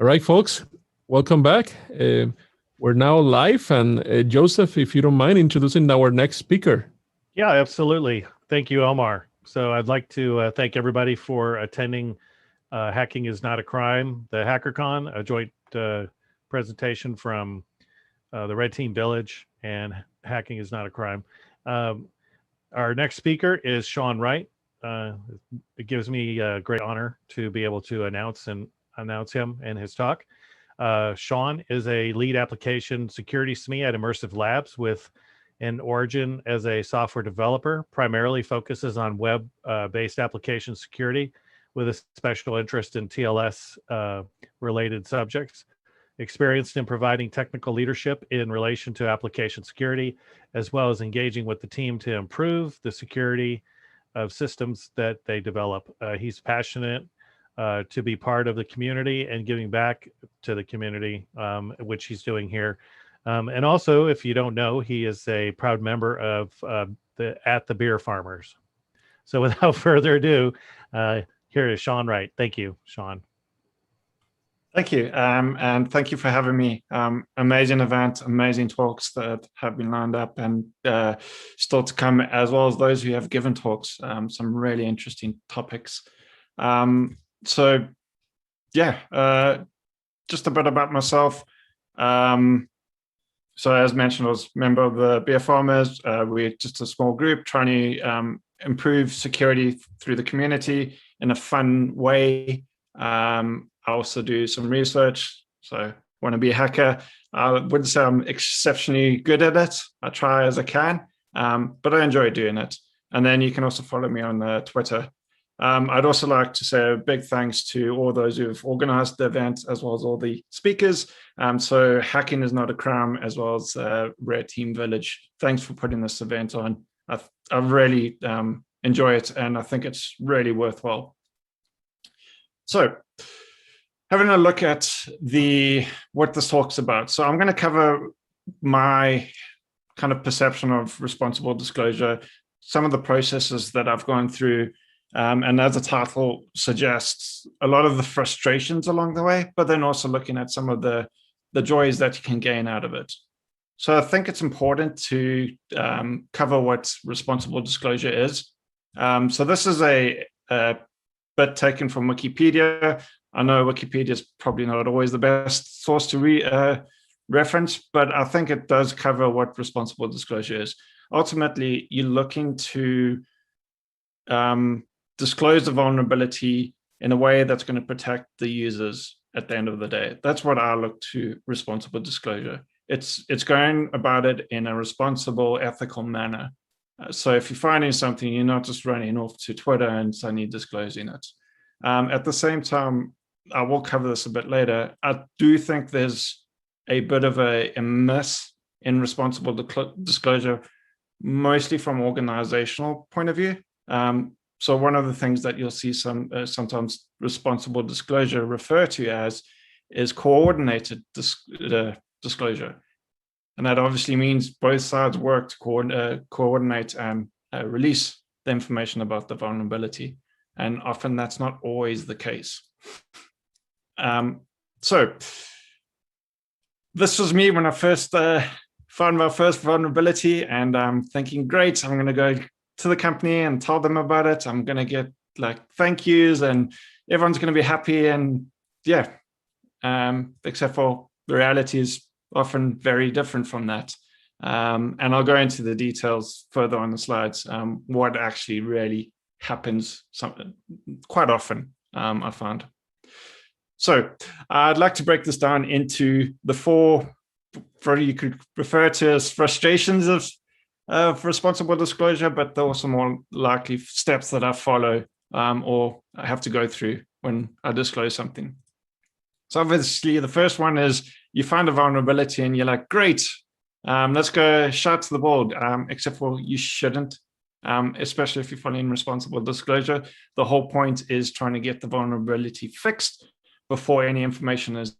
All right, folks, welcome back. We're now live, and Joseph, if you don't mind introducing our next speaker. Yeah, absolutely. Thank you, Omar. So I'd like to thank everybody for attending Hacking is Not a Crime, the HackerCon, a joint presentation from the Red Team Village and Hacking is Not a Crime. Our next speaker is Sean Wright. It gives me a great honor to be able to announce him and his talk. Sean is a lead application security SME at Immersive Labs with an origin as a software developer, primarily focuses on web-based application security with a special interest in TLS related subjects. Experienced in providing technical leadership in relation to application security, as well as engaging with the team to improve the security of systems that they develop. He's passionate to be part of the community and giving back to the community, which he's doing here. And also, if you don't know, he is a proud member of the Beer Farmers. So without further ado, here is Sean Wright. Thank you, Sean. Thank you, and thank you for having me. Amazing event, amazing talks that have been lined up and still to come, as well as those who have given talks, some really interesting topics. So yeah, just a bit about myself. So as mentioned, I was a member of the Beer Farmers. We're just a small group trying to improve security through the community in a fun way. I also do some research, so want to be a hacker. I wouldn't say I'm exceptionally good at it. I try as I can, but I enjoy doing it. And then you can also follow me on Twitter. I'd also like to say a big thanks to all those who've organized the event, as well as all the speakers. So Hacking is Not a Crime, as well as Red Team Village. Thanks for putting this event on. I really enjoy it, and I think it's really worthwhile. So having a look at what this talk's about. So I'm going to cover my kind of perception of responsible disclosure, some of the processes that I've gone through, and as the title suggests, a lot of the frustrations along the way, but then also looking at some of the joys that you can gain out of it. So I think it's important to cover what responsible disclosure is. So this is a bit taken from Wikipedia. I know Wikipedia is probably not always the best source to reference, but I think it does cover what responsible disclosure is. Ultimately, you're looking to disclose the vulnerability in a way that's going to protect the users at the end of the day. That's what I look to responsible disclosure. It's going about it in a responsible, ethical manner. So if you're finding something, you're not just running off to Twitter and suddenly disclosing it. At the same time, I will cover this a bit later. I do think there's a bit of a miss in responsible disclosure, mostly from an organizational point of view. So one of the things that you'll see sometimes responsible disclosure refer to as is coordinated disclosure. And that obviously means both sides work to coordinate and release the information about the vulnerability. And often that's not always the case. So this was me when I first found my first vulnerability, and I'm thinking, great, I'm going to go to the company and tell them about it. I'm going to get like thank yous and everyone's going to be happy. And yeah, except for the reality is often very different from that. And I'll go into the details further on the slides, what actually really happens quite often, I found. So I'd like to break this down into the four, you could refer to as frustrations of responsible disclosure, but they're also more likely steps that I follow or I have to go through when I disclose something. So obviously the first one is you find a vulnerability and you're like, great, let's go shout to the board, except for you shouldn't. Especially if you're following responsible disclosure. The whole point is trying to get the vulnerability fixed before any information is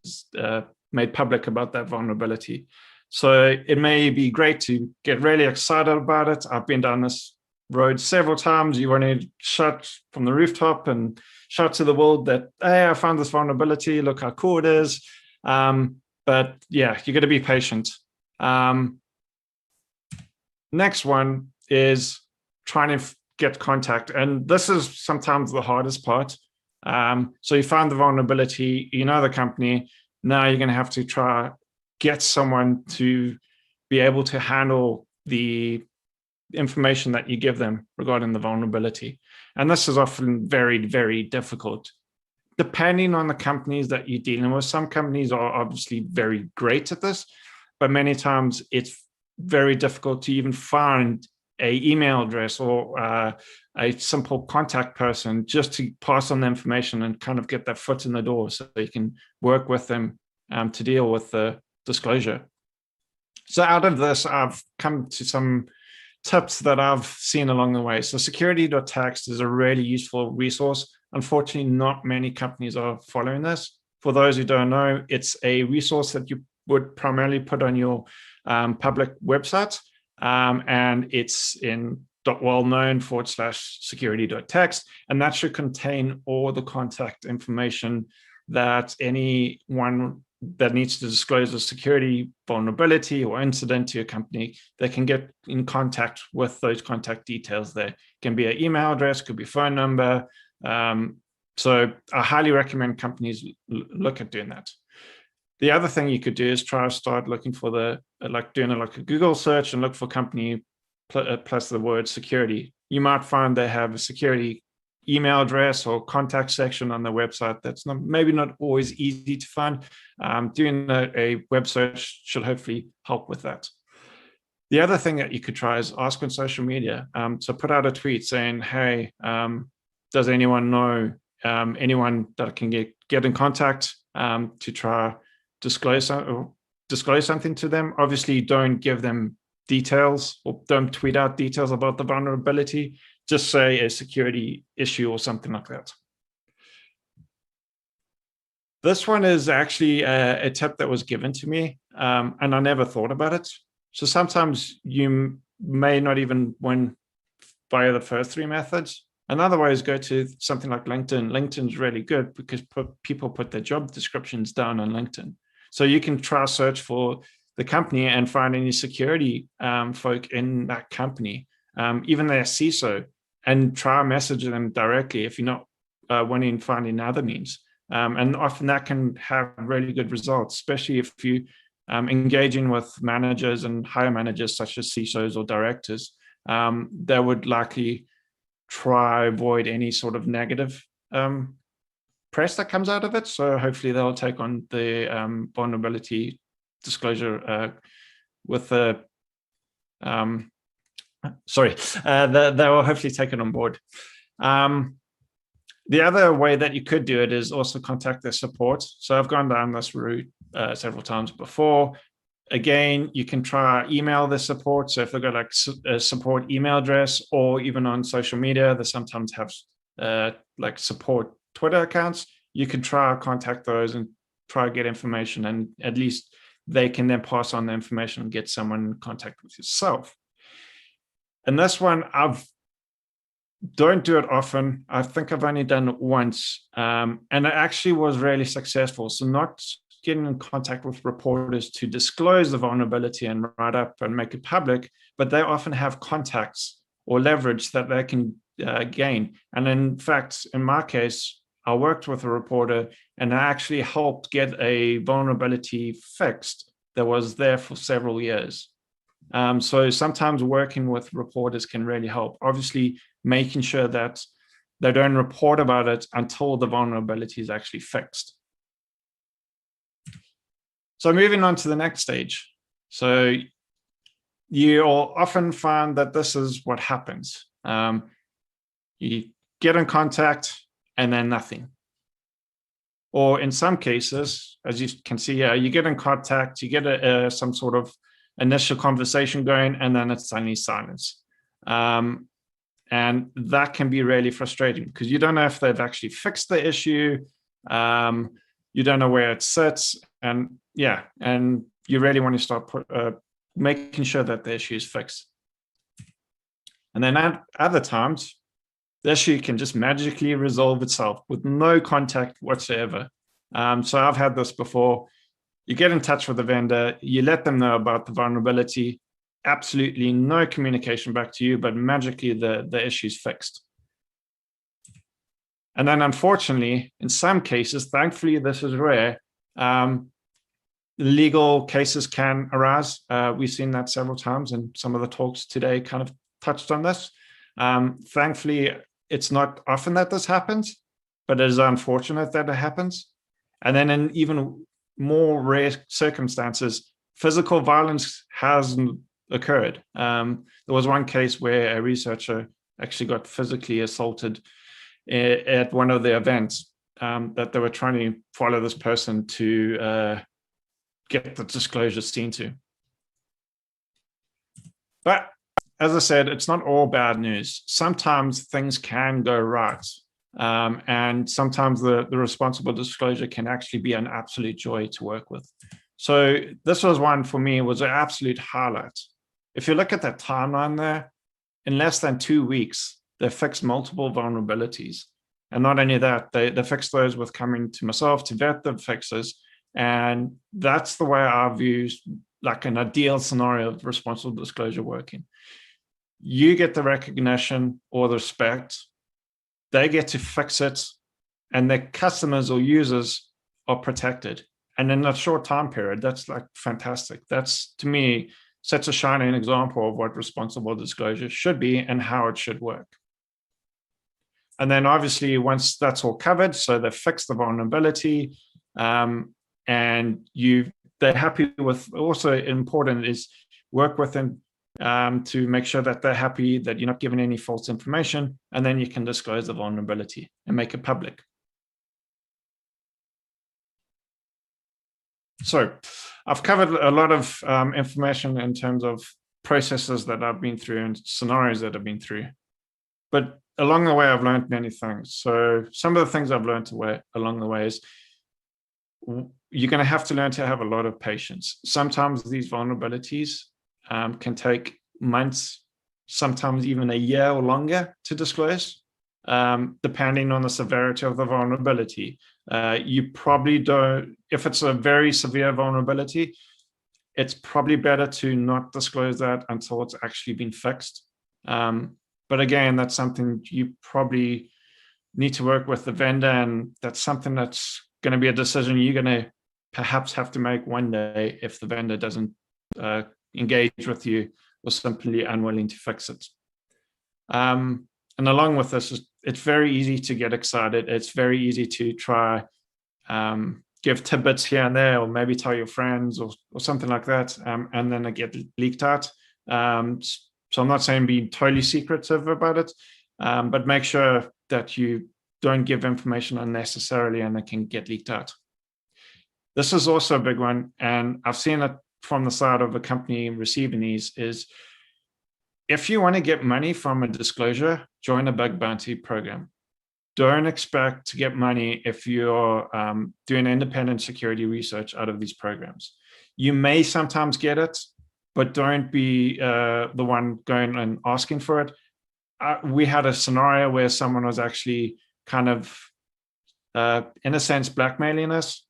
made public about that vulnerability. So it may be great to get really excited about it. I've been down this road several times. You want to shout from the rooftop and shout to the world that, hey, I found this vulnerability. Look how cool it is. But yeah, you got to be patient. Next one is trying to get contact. And this is sometimes the hardest part. So you find the vulnerability, you know the company. Now you're going to have to try get someone to be able to handle the information that you give them regarding the vulnerability. And this is often very, very difficult. Depending on the companies that you're dealing with, some companies are obviously very great at this, but many times it's very difficult to even find an email address or a simple contact person just to pass on the information and kind of get that foot in the door so you can work with them to deal with the disclosure. So out of this, I've come to some tips that I've seen along the way. So security.txt is a really useful resource. Unfortunately, not many companies are following this. For those who don't know, it's a resource that you would primarily put on your public website, and it's in .wellknown/security.txt, and that should contain all the contact information that anyone that needs to disclose a security vulnerability or incident to your company, they can get in contact with those contact details there. It can be an email address, could be phone number. So I highly recommend companies look at doing that. The other thing you could do is try to start looking for doing a Google search and look for company plus the word security. You might find they have a security email address or contact section on the website that's maybe not always easy to find. Doing a web search should hopefully help with that. The other thing that you could try is ask on social media. So put out a tweet saying, hey, does anyone know anyone that can get in contact to try disclose something to them? Obviously, don't give them details or don't tweet out details about the vulnerability. Just say a security issue or something like that. This one is actually a tip that was given to me, and I never thought about it. So sometimes you may not even win via the first three methods. Another way is go to something like LinkedIn. LinkedIn's really good because people put their job descriptions down on LinkedIn. So you can try search for the company and find any security folk in that company, even their CISO, and try message them directly if you're not winning finding other means. And often that can have really good results, especially if you engaging with managers and higher managers such as CISOs or directors. They would likely try avoid any sort of negative press that comes out of it. So hopefully they'll take on the vulnerability disclosure with the they will hopefully take it on board. The other way that you could do it is also contact their support. So I've gone down this route several times before. Again, you can try email the support. So if they've got like a support email address, or even on social media, they sometimes have like support Twitter accounts. You can try contact those and try to get information, and at least they can then pass on the information and get someone in contact with yourself. And this one, don't do it often. I think I've only done it once, and it actually was really successful. So not getting in contact with reporters to disclose the vulnerability and write up and make it public, but they often have contacts or leverage that they can gain. And in fact, in my case, I worked with a reporter and I actually helped get a vulnerability fixed that was there for several years. So sometimes working with reporters can really help. Obviously, making sure that they don't report about it until the vulnerability is actually fixed. So moving on to the next stage. So you'll often find that this is what happens. You get in contact and then nothing. Or in some cases, as you can see here, you get in contact, you get some sort of initial conversation going, and then it's suddenly silence. And that can be really frustrating because you don't know if they've actually fixed the issue. You don't know where it sits. And you really want to start making sure that the issue is fixed. And then at other times, the issue can just magically resolve itself with no contact whatsoever. So I've had this before. You get in touch with the vendor, you let them know about the vulnerability, absolutely no communication back to you, but magically the issue's fixed. And then unfortunately, in some cases, thankfully this is rare, legal cases can arise. We've seen that several times, and some of the talks today kind of touched on this. Thankfully, it's not often that this happens, but it is unfortunate that it happens. And then in even more rare circumstances, physical violence has occurred. There was one case where a researcher actually got physically assaulted at one of the events that they were trying to follow this person to get the disclosure seen to. But as I said, it's not all bad news. Sometimes things can go right. And sometimes the responsible disclosure can actually be an absolute joy to work with. So this was one for me, was an absolute highlight. If you look at that timeline there, in less than 2 weeks, they fixed multiple vulnerabilities. And not only that, they fixed those with coming to myself to vet the fixes. And that's the way I view like an ideal scenario of responsible disclosure working. You get the recognition or the respect, they get to fix it, and their customers or users are protected. And in a short time period, that's like fantastic. That's, to me, such a shining example of what responsible disclosure should be and how it should work. And then obviously, once that's all covered, so they've fixed the vulnerability, and they're happy with, also important is work with them to make sure that they're happy, that you're not giving any false information, and then you can disclose the vulnerability and make it public. So I've covered a lot of information in terms of processes that I've been through and scenarios that I've been through. But along the way, I've learned many things. So some of the things I've learned along the way is you're going to have to learn to have a lot of patience. Sometimes these vulnerabilities can take months, sometimes even a year or longer to disclose, depending on the severity of the vulnerability. You probably don't, if it's a very severe vulnerability, it's probably better to not disclose that until it's actually been fixed. But again, that's something you probably need to work with the vendor, and that's something that's going to be a decision you're going to perhaps have to make one day if the vendor doesn't engage with you or simply unwilling to fix it. And along with this, it's very easy to get excited. It's very easy to try give tidbits here and there, or maybe tell your friends or something like that, and then it get leaked out. So I'm not saying be totally secretive about it, but make sure that you don't give information unnecessarily and it can get leaked out. This is also a big one, and I've seen it from the side of a company receiving these, is if you want to get money from a disclosure, join a bug bounty program. Don't expect to get money if you're doing independent security research out of these programs. You may sometimes get it, but don't be the one going and asking for it. We had a scenario where someone was actually kind of, in a sense, blackmailing us,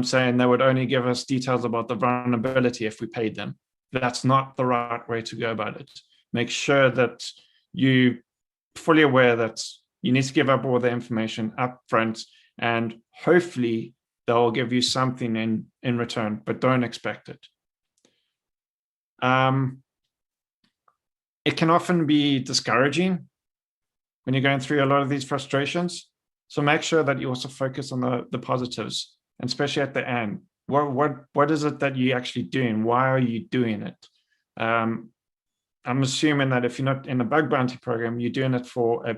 saying they would only give us details about the vulnerability if we paid them. That's not the right way to go about it. Make sure that you're fully aware that you need to give up all the information up front, and hopefully they'll give you something in return, but don't expect it. It can often be discouraging when you're going through a lot of these frustrations. So make sure that you also focus on the positives, and especially at the end. What is it that you're actually doing? Why are you doing it? I'm assuming that if you're not in a bug bounty program, you're doing it for a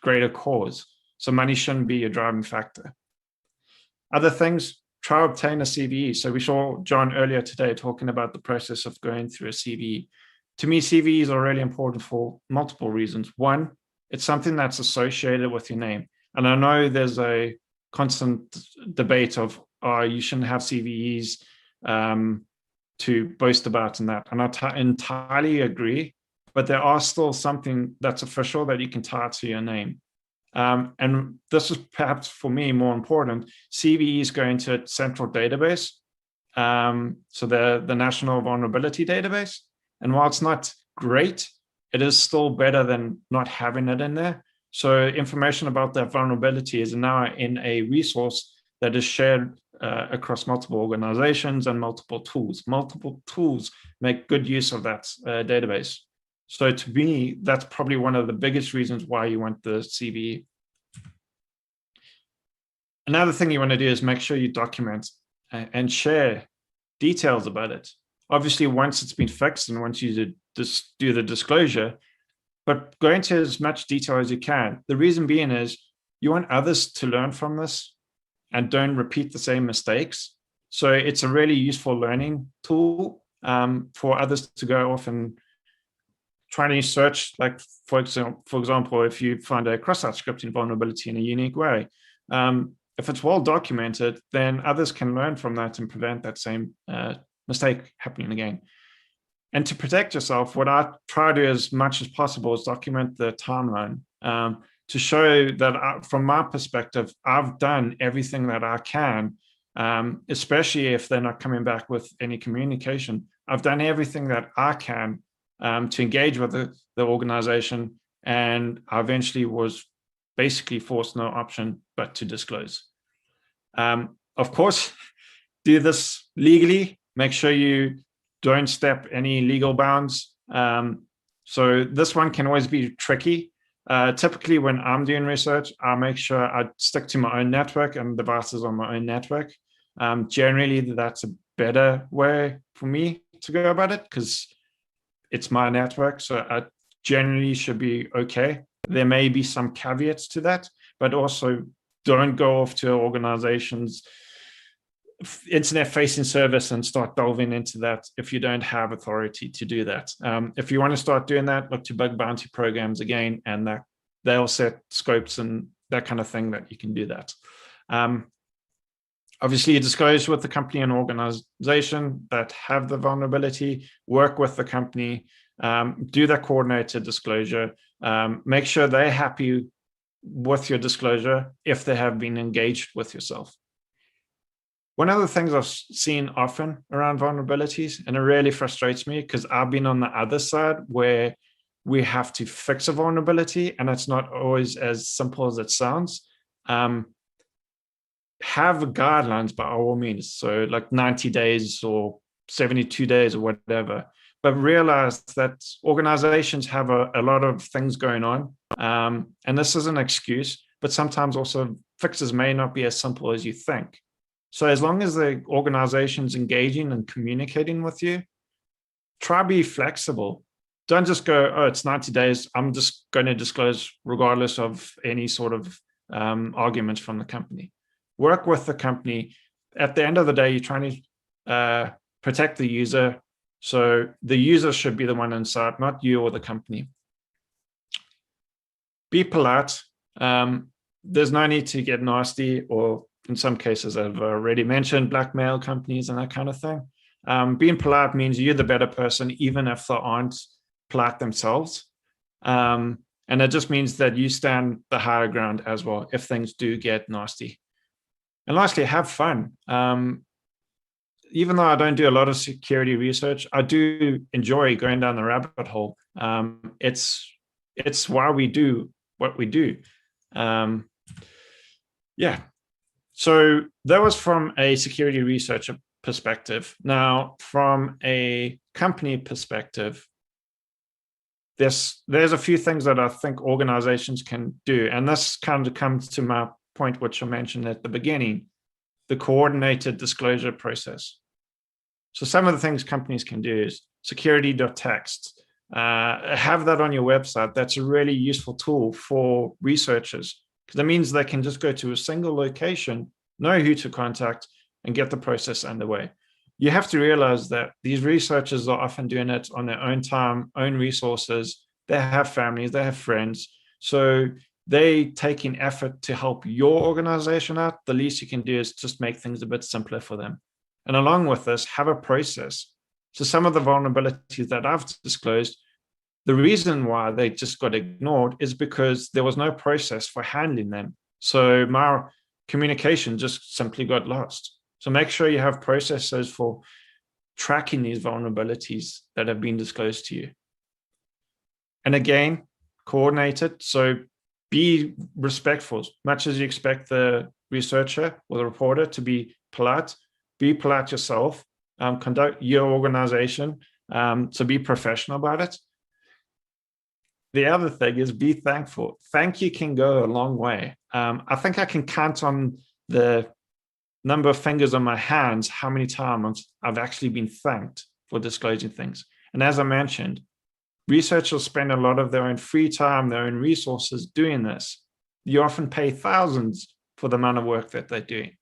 greater cause. So money shouldn't be your driving factor. Other things, try obtain a CVE. So we saw John earlier today talking about the process of going through a CVE. To me, CVEs are really important for multiple reasons. One, it's something that's associated with your name. And I know there's a constant debate of, you shouldn't have CVEs to boast about and that. And I entirely agree. but there are still something that's official that you can tie to your name. And this is perhaps for me more important. CVEs go into a central database, so the National Vulnerability Database. And while it's not great, it is still better than not having it in there. So information about that vulnerability is now in a resource that is shared across multiple organizations and multiple tools. Multiple tools make good use of that database. So to me, that's probably one of the biggest reasons why you want the CVE. Another thing you want to do is make sure you document and share details about it. Obviously, once it's been fixed and once you do the disclosure, but go into as much detail as you can. The reason being is you want others to learn from this and don't repeat the same mistakes. So it's a really useful learning tool for others to go off and try to search, like, for example, if you find a cross-site scripting vulnerability in a unique way, if it's well documented, then others can learn from that and prevent that same mistake happening again. And to protect yourself, what I try to do as much as possible is document the timeline to show that from my perspective, I've done everything that I can, especially if they're not coming back with any communication. I've done everything that I can to engage with the organization, and I eventually was basically forced no option but to disclose. Of course, do this legally. Make sure you don't step any legal bounds. So this one can always be tricky. Typically, when I'm doing research, I make sure I stick to my own network and devices on my own network. Generally, that's a better way for me to go about it because it's my network. So I generally should be okay. There may be some caveats to that, but also don't go off to organizations' internet-facing service and start delving into that if you don't have authority to do that. If you want to start doing that, look to bug bounty programs again, and that they'll set scopes and that kind of thing that you can do that. Obviously, you disclose with the company and organization that have the vulnerability, work with the company, do that coordinated disclosure, make sure they're happy with your disclosure if they have been engaged with yourself. One of the things I've seen often around vulnerabilities, and it really frustrates me because I've been on the other side where we have to fix a vulnerability and it's not always as simple as it sounds. Have guidelines by all means, so like 90 days or 72 days or whatever, but realize that organizations have a lot of things going on. And this is an excuse, but sometimes also fixes may not be as simple as you think. So as long as the organization's engaging and communicating with you, try to be flexible. Don't just go, oh, it's 90 days. I'm just going to disclose regardless of any sort of arguments from the company. Work with the company. At the end of the day, you're trying to protect the user. So the user should be the one inside, not you or the company. Be polite. There's no need to get nasty or, in some cases, I've already mentioned, blackmail companies and that kind of thing. Being polite means you're the better person, even if they aren't polite themselves. And it just means that you stand the higher ground as well if things do get nasty. And lastly, have fun. Even though I don't do a lot of security research, I do enjoy going down the rabbit hole. It's why we do what we do. Yeah. So that was from a security researcher perspective. Now, from a company perspective, there's a few things that I think organizations can do. And this kind of comes to my point, which I mentioned at the beginning, the coordinated disclosure process. So some of the things companies can do is security.txt. Have that on your website. That's a really useful tool for researchers because that means they can just go to a single location, know who to contact, and get the process underway. You have to realize that these researchers are often doing it on their own time, own resources. They have families, they have friends. So they taking effort to help your organization out. The least you can do is just make things a bit simpler for them. And along with this, have a process. So some of the vulnerabilities that I've disclosed, The reason why they just got ignored is because there was no process for handling them. So my communication just simply got lost. So make sure you have processes for tracking these vulnerabilities that have been disclosed to you. And again, coordinate it. So be respectful, much as you expect the researcher or the reporter to be polite yourself, conduct your organization, so be professional about it. The other thing is be thankful. Thank you can go a long way. I think I can count on the number of fingers on my hands how many times I've actually been thanked for disclosing things. And as I mentioned, researchers spend a lot of their own free time, their own resources doing this. You often pay thousands for the amount of work that they're doing.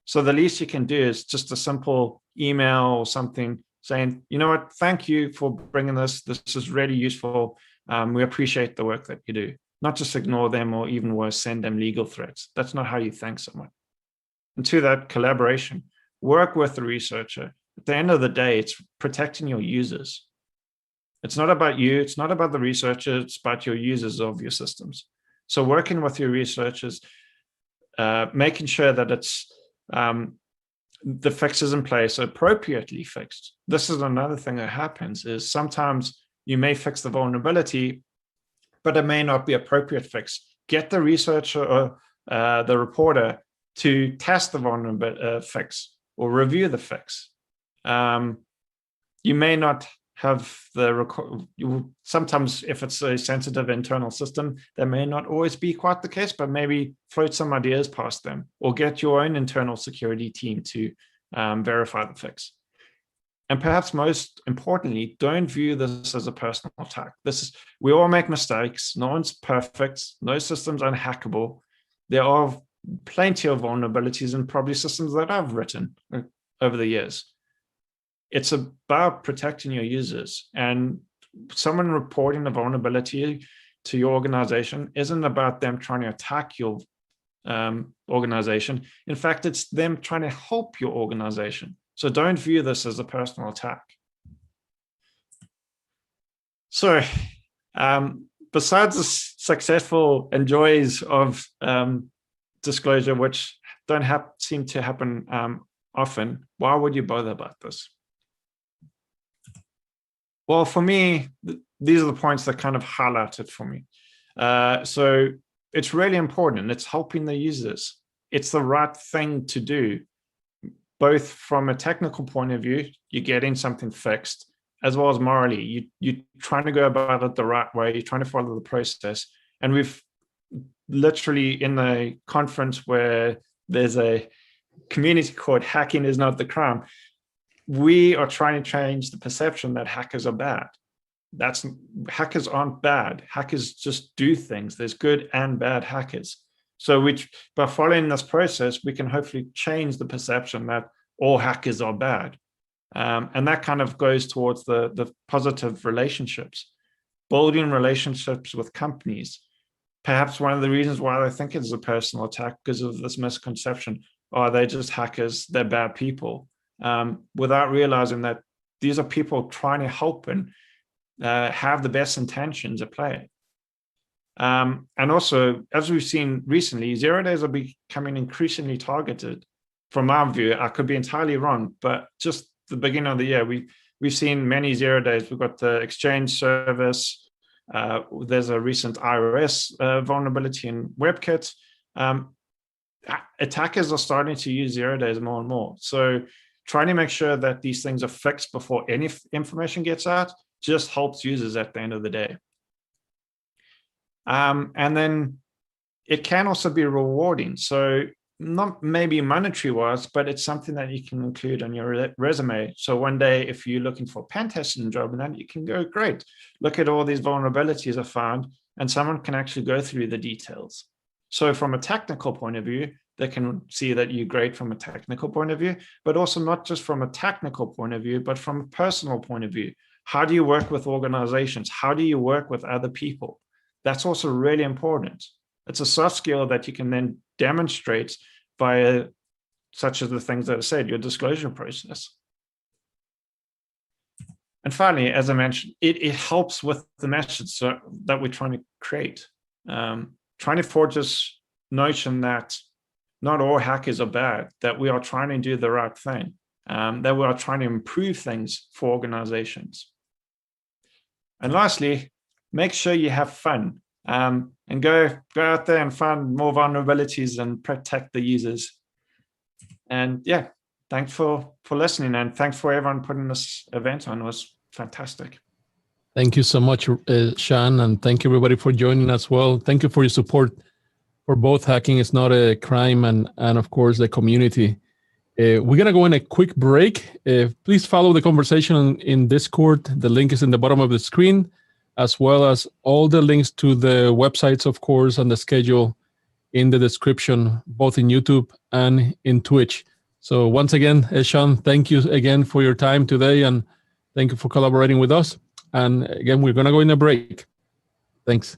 So the least you can do is just a simple email or something saying, you know what, thank you for bringing this. This is really useful. We appreciate the work that you do. Not just ignore them, or even worse, send them legal threats. That's not how you thank someone. And to that, collaboration. Work with the researcher. At the end of the day, it's protecting your users. It's not about you. It's not about the researcher. It's about your users of your systems. So working with your researchers, making sure that it's the fix is in place, appropriately fixed. This is another thing that happens is sometimes you may fix the vulnerability, but it may not be appropriate fix. Get the researcher or the reporter to test the vulnerability fix or review the fix. You may not have sometimes if it's a sensitive internal system, that may not always be quite the case, but maybe float some ideas past them or get your own internal security team to verify the fix. And perhaps most importantly, don't view this as a personal attack. We all make mistakes. No one's perfect. No system's unhackable. There are plenty of vulnerabilities in probably systems that I've written over the years. It's about protecting your users, and someone reporting a vulnerability to your organization isn't about them trying to attack your organization. In fact, it's them trying to help your organization. So don't view this as a personal attack. So besides the successful and joys of disclosure, which don't seem to happen often, why would you bother about this? Well, for me, these are the points that kind of highlight it for me. So it's really important. It's helping the users. It's the right thing to do, both from a technical point of view, you're getting something fixed, as well as morally. You're trying to go about it the right way. You're trying to follow the process. And we've literally in a conference where there's a community called Hacking is Not the Crime, we are trying to change the perception that hackers are bad. Hackers aren't bad. Hackers just do things. There's good and bad hackers. So by following this process, we can hopefully change the perception that all hackers are bad. And that kind of goes towards the positive relationships, building relationships with companies. Perhaps one of the reasons why I think it's a personal attack because of this misconception, they're just hackers, they're bad people. Without realizing that these are people trying to help and have the best intentions at play. And also, as we've seen recently, 0 days are becoming increasingly targeted. From our view, I could be entirely wrong, but just the beginning of the year, we've seen many 0 days. We've got the Exchange service. There's a recent iOS vulnerability in WebKit. Attackers are starting to use 0 days more and more. So trying to make sure that these things are fixed before any information gets out just helps users at the end of the day. And then it can also be rewarding. So not maybe monetary wise, but it's something that you can include on your resume. So one day, if you're looking for a pen testing job, and then you can go, great, look at all these vulnerabilities I found, and someone can actually go through the details. So from a technical point of view, they can see that you're great from a technical point of view, but also not just from a technical point of view, but from a personal point of view. How do you work with organizations? How do you work with other people? That's also really important. It's a soft skill that you can then demonstrate via such as the things that I said, your disclosure process. And finally, as I mentioned, it helps with the message that we're trying to create. Trying to forge this notion that not all hackers are bad, that we are trying to do the right thing, that we are trying to improve things for organizations. And lastly, make sure you have fun, and go out there and find more vulnerabilities and protect the users. And yeah, thanks for listening, and thanks for everyone putting this event on. It was fantastic. Thank you so much, Sean, and thank you everybody for joining as well. Thank you for your support for both Hacking is Not a Crime and of course the community. We're gonna go in a quick break. Please follow the conversation in Discord. The link is in the bottom of the screen, as well as all the links to the websites, of course, and the schedule in the description, both in YouTube and in Twitch. So once again, Sean, thank you again for your time today, and thank you for collaborating with us. And again, we're going to go in a break. Thanks.